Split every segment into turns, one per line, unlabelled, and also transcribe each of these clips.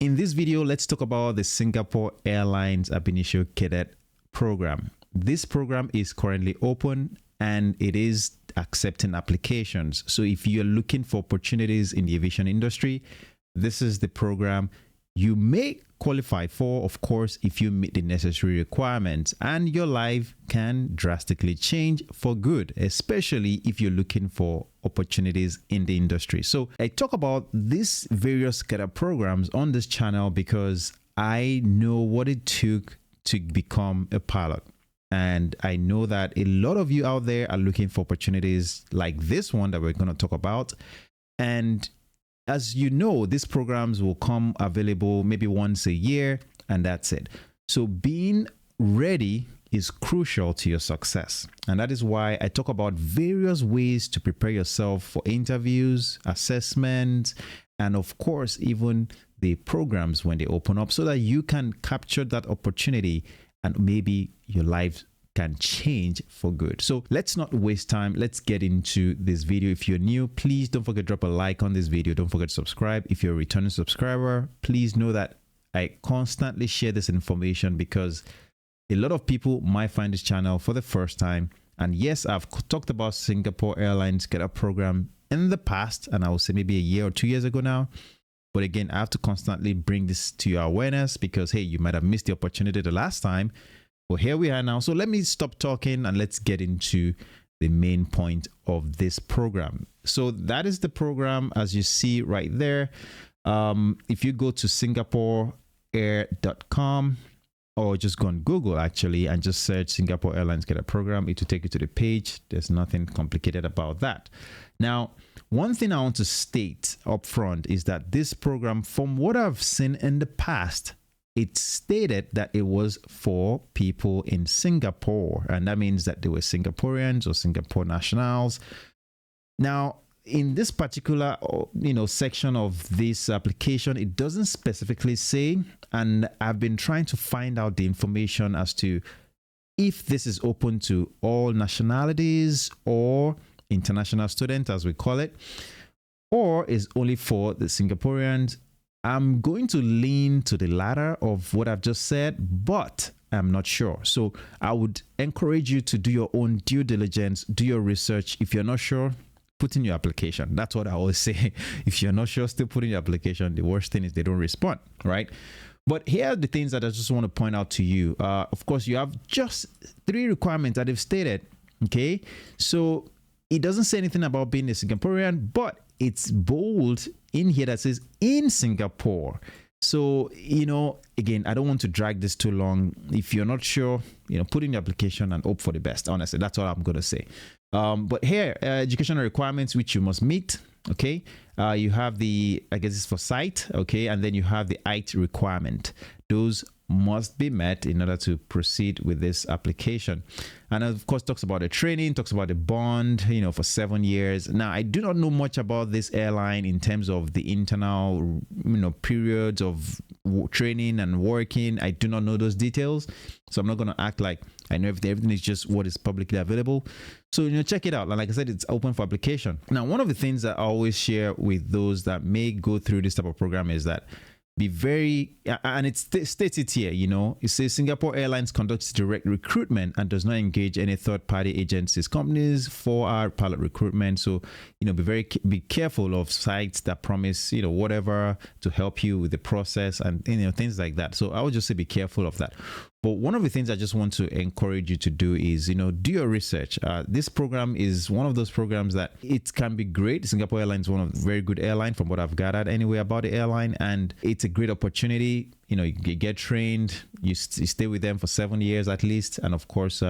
In this video, let's talk about the Singapore Airlines Initio Cadet program. This program is currently open and it is accepting applications. So if you're looking for opportunities in the aviation industry, this is the program you may qualify for, of course, if you meet the necessary requirements, and your life can drastically change for good, especially if you're looking for opportunities in the industry. So I talk about these various cadet programs on this channel because I know what it took to become a pilot. And I know that a lot of you out there are looking for opportunities like this one that we're going to talk about. And as you know, these programs will come available maybe once a year, and that's it. So being ready is crucial to your success. And that is why I talk about various ways to prepare yourself for interviews, assessments, and of course, even the programs when they open up so that you can capture that opportunity and maybe your life can change for good. So let's not waste time. Let's get into this video. If you're new, please don't forget to drop a like on this video. Don't forget to subscribe. If you're a returning subscriber, please know that I constantly share this information because a lot of people might find this channel for the first time. And yes, I've talked about Singapore Airlines Cadet program in the past, and I would say maybe a year or 2 years ago now. But again, I have to constantly bring this to your awareness because, hey, you might have missed the opportunity the last time. Well, here we are now. So let me stop talking and let's get into the main point of this program. So that is the program as you see right there. If you go to singaporeair.com or just go on Google actually and just search Singapore Airlines Cadet Program, it will take you to the page. There's nothing complicated about that. Now, one thing I want to state up front is that this program, from what I've seen in the past, it stated that it was for people in Singapore, and that means that they were Singaporeans or Singapore nationals. Now, in this particular, section of this application, it doesn't specifically say, and I've been trying to find out the information as to if this is open to all nationalities or international students, as we call it, or is only for the Singaporeans. I'm going to lean to the latter of what I've just said, but I'm not sure. So I would encourage you to do your own due diligence, do your research. If you're not sure, put in your application. That's what I always say. If you're not sure, still put in your application. The worst thing is they don't respond, right? But here are the things that I just want to point out to you. Of course, you have just 3 requirements that they've stated, okay? So it doesn't say anything about being a Singaporean, but it's bold in here that says in Singapore. So, again, I don't want to drag this too long. If you're not sure, put in your application and hope for the best. Honestly, that's all I'm going to say. But here, educational requirements, which you must meet. Okay. You have the, I guess it's for sight. Okay. And then you have the height requirement. Those must be met in order to proceed with this application. And of course, talks about the training, talks about the bond, for 7 years. Now, I do not know much about this airline in terms of the internal, periods of training and working. I do not know those details. So I'm not going to act like I know everything is just what is publicly available. So, check it out. And like I said, it's open for application. Now, one of the things that I always share with those that may go through this type of program is that be very, and it states it here, it says Singapore Airlines conducts direct recruitment and does not engage any third-party agencies, companies for our pilot recruitment. So, be careful of sites that promise, whatever to help you with the process and, things like that. So I would just say be careful of that. But one of the things I just want to encourage you to do is, do your research. This program is one of those programs that it can be great. Singapore Airlines is one of the very good airline from what I've gathered anyway about the airline. And it's a great opportunity. You get trained, you stay with them for 7 years at least. And of course,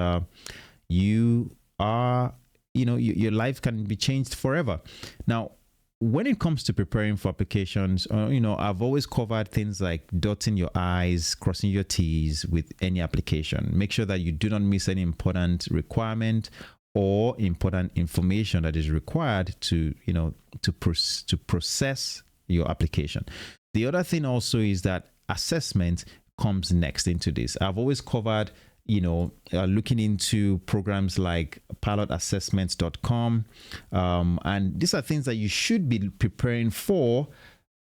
you are, your life can be changed forever. Now, when it comes to preparing for applications, I've always covered things like dotting your I's, crossing your T's with any application. Make sure that you do not miss any important requirement or important information that is required to process your application. The other thing also is that assessment comes next into this. I've always covered looking into programs like pilotassessments.com. And these are things that you should be preparing for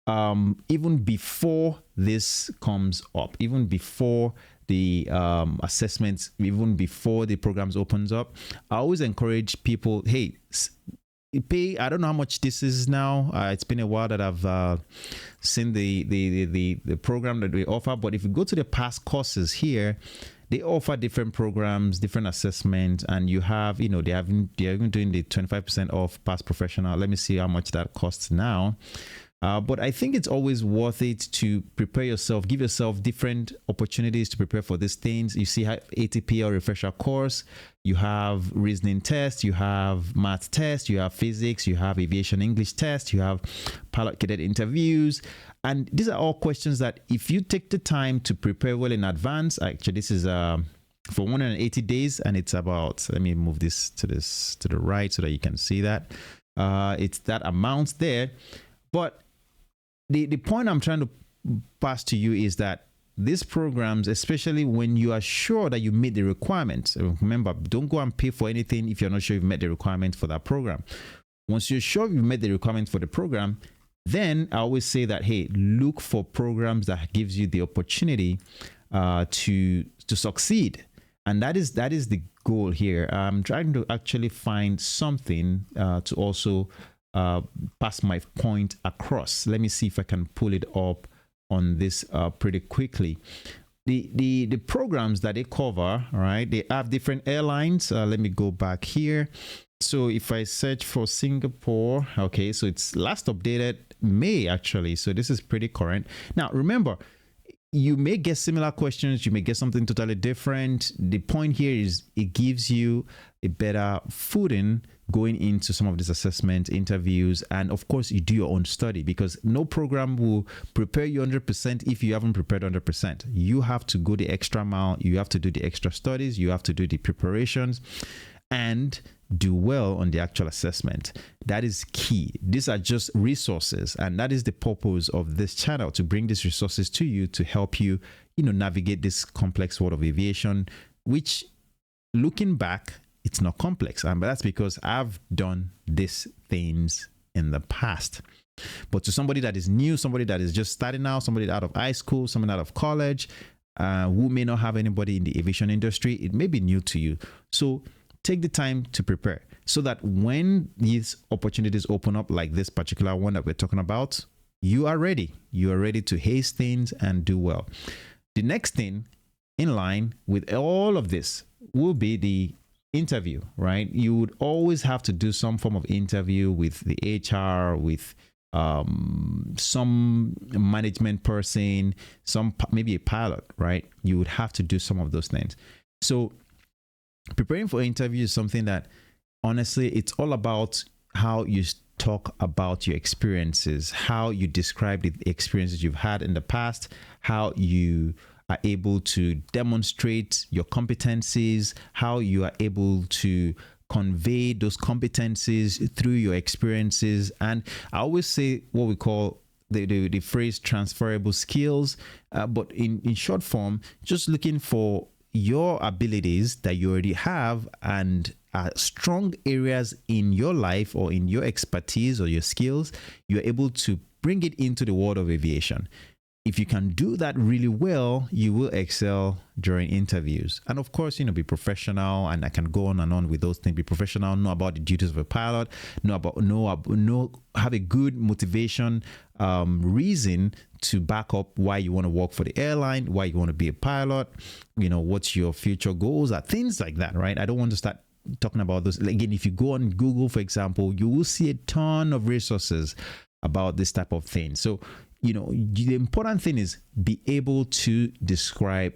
even before this comes up, even before the assessments, even before the programs opens up, I always encourage people, hey, pay. I don't know how much this is now. It's been a while that I've seen the program that we offer, but if you go to the past courses here, they offer different programs, different assessments, and you have, they're even doing the 25% off past professional. Let me see how much that costs now. But I think it's always worth it to prepare yourself, give yourself different opportunities to prepare for these things. You see ATP or refresher course, you have reasoning test, you have math test, you have physics, you have aviation English test, you have pilot cadet interviews. And these are all questions that if you take the time to prepare well in advance, actually this is for 180 days, and it's about, let me move this to the right so that you can see that. It's that amount there. But the point I'm trying to pass to you is that these programs, especially when you are sure that you meet the requirements, remember, don't go and pay for anything if you're not sure you've met the requirements for that program. Once you're sure you've met the requirements for the program, then I always say that, hey, look for programs that gives you the opportunity to succeed. And that is the goal here. I'm trying to actually find something to also pass my point across. Let me see if I can pull it up on this pretty quickly. The programs that they cover, right? They have different airlines. Let me go back here. So if I search for Singapore, okay, so it's last updated May actually. So this is pretty current. Now remember, you may get similar questions, you may get something totally different. The point here is it gives you a better footing going into some of these assessment interviews. And of course, you do your own study, because no program will prepare you 100% if you haven't prepared 100%. You have to go the extra mile. You have to do the extra studies. You have to do the preparations and do well on the actual assessment. That is key. These are just resources, and that is the purpose of this channel, to bring these resources to you to help you, navigate this complex world of aviation, which, looking back, it's not complex. But that's because I've done these things in the past. But to somebody that is new, somebody that is just starting out, somebody out of high school, someone out of college, who may not have anybody in the aviation industry, it may be new to you. So take the time to prepare so that when these opportunities open up, like this particular one that we're talking about, you are ready. You are ready to haze things and do well. The next thing in line with all of this will be the interview, right? You would always have to do some form of interview with the HR, with some management person, maybe a pilot, right? You would have to do some of those things. So preparing for interview is something that, honestly, it's all about how you talk about your experiences, how you describe the experiences you've had in the past, how you are able to demonstrate your competencies, how you are able to convey those competencies through your experiences. And I always say what we call the phrase transferable skills, but in short form, just looking for your abilities that you already have and strong areas in your life or in your expertise or your skills, you're able to bring it into the world of aviation. If you can do that really well, you will excel during interviews. And of course, be professional, and I can go on and on with those things. Be professional, know about the duties of a pilot, have a good motivation, reason to back up why you want to work for the airline, why you want to be a pilot, what's your future goals, are things like that, right? I don't want to start talking about those. Again, if you go on Google, for example, you will see a ton of resources about this type of thing. So, the important thing is be able to describe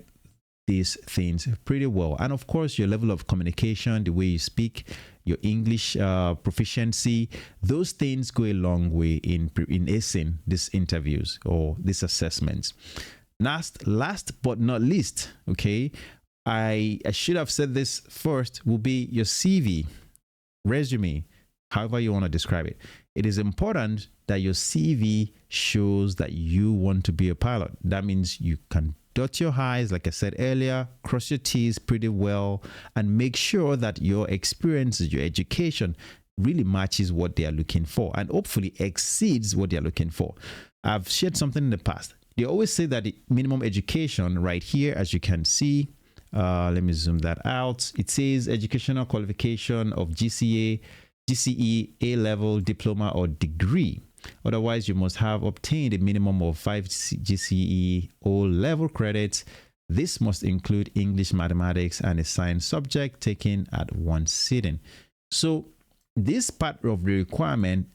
these things pretty well. And of course, your level of communication, the way you speak, your English proficiency, those things go a long way in acing these interviews or these assessments. Last but not least, okay, I should have said this first, will be your CV, resume, however you want to describe it. It is important that your CV shows that you want to be a pilot. That means you can dot your I's, like I said earlier, cross your T's pretty well, and make sure that your experiences, your education really matches what they are looking for and hopefully exceeds what they are looking for. I've shared something in the past. They always say that the minimum education right here, as you can see, let me zoom that out. It says educational qualification of GCA, GCE, A-level, diploma, or degree. Otherwise, you must have obtained a minimum of 5 GCE O-level credits. This must include English, mathematics, and a science subject taken at one sitting. So this part of the requirement,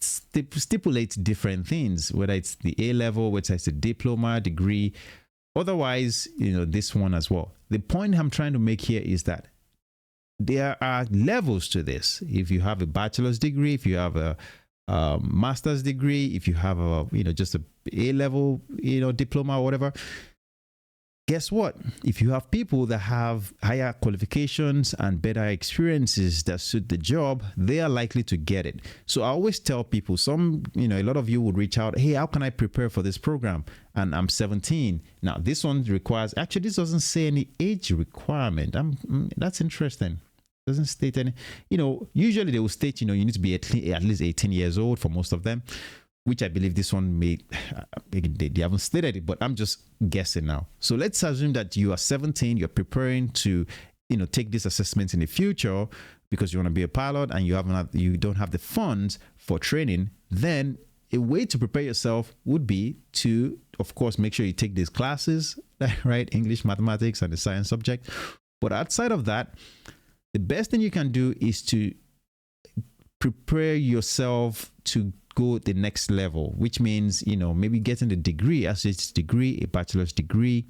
stipulates different things, whether it's the A-level, whether it's the diploma, degree. Otherwise, this one as well. The point I'm trying to make here is that there are levels to this. If you have a bachelor's degree, if you have a master's degree, if you have a just a A-level diploma or whatever, guess what? If you have people that have higher qualifications and better experiences that suit the job, they are likely to get it. So I always tell people, a lot of you would reach out, hey, how can I prepare for this program? And I'm 17. Now, this one requires, actually, this doesn't say any age requirement. That's interesting. Doesn't state any, usually they will state, you need to be at least 18 years old for most of them, which I believe this one they haven't stated it, but I'm just guessing now. So let's assume that you are 17, you're preparing to, take this assessment in the future because you want to be a pilot and you don't have the funds for training. Then a way to prepare yourself would be to, of course, make sure you take these classes, right? English, mathematics, and the science subject. But outside of that, the best thing you can do is to prepare yourself to go the next level, which means, maybe getting the degree, associate's degree, a bachelor's degree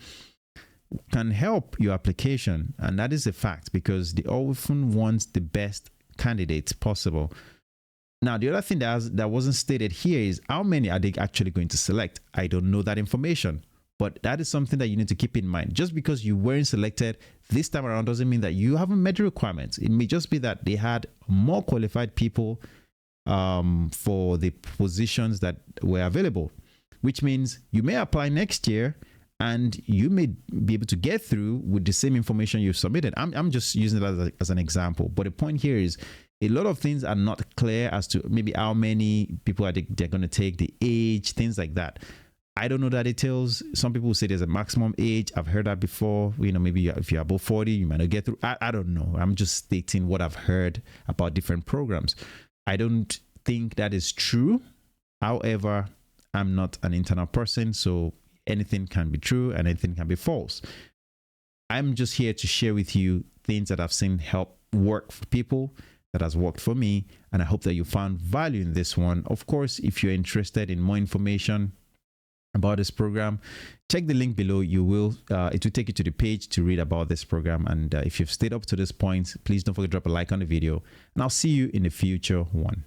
can help your application. And that is a fact because they often want the best candidates possible. Now, the other thing that wasn't stated here is how many are they actually going to select? I don't know that information, but that is something that you need to keep in mind. Just because you weren't selected this time around doesn't mean that you haven't met the requirements. It may just be that they had more qualified people for the positions that were available, which means you may apply next year and you may be able to get through with the same information you've submitted. I'm just using it as an example. But the point here is a lot of things are not clear as to maybe how many people they're going to take, the age, things like that. I don't know the details. Some people say there's a maximum age. I've heard that before. Maybe if you're above 40, you might not get through. I don't know. I'm just stating what I've heard about different programs. I don't think that is true. However, I'm not an internal person, so anything can be true and anything can be false. I'm just here to share with you things that I've seen help work for people, that has worked for me, and I hope that you found value in this one. Of course, if you're interested in more information about this program, check the link below. It will take you to the page to read about this program. And if you've stayed up to this point, please don't forget to drop a like on the video, and I'll see you in the future one.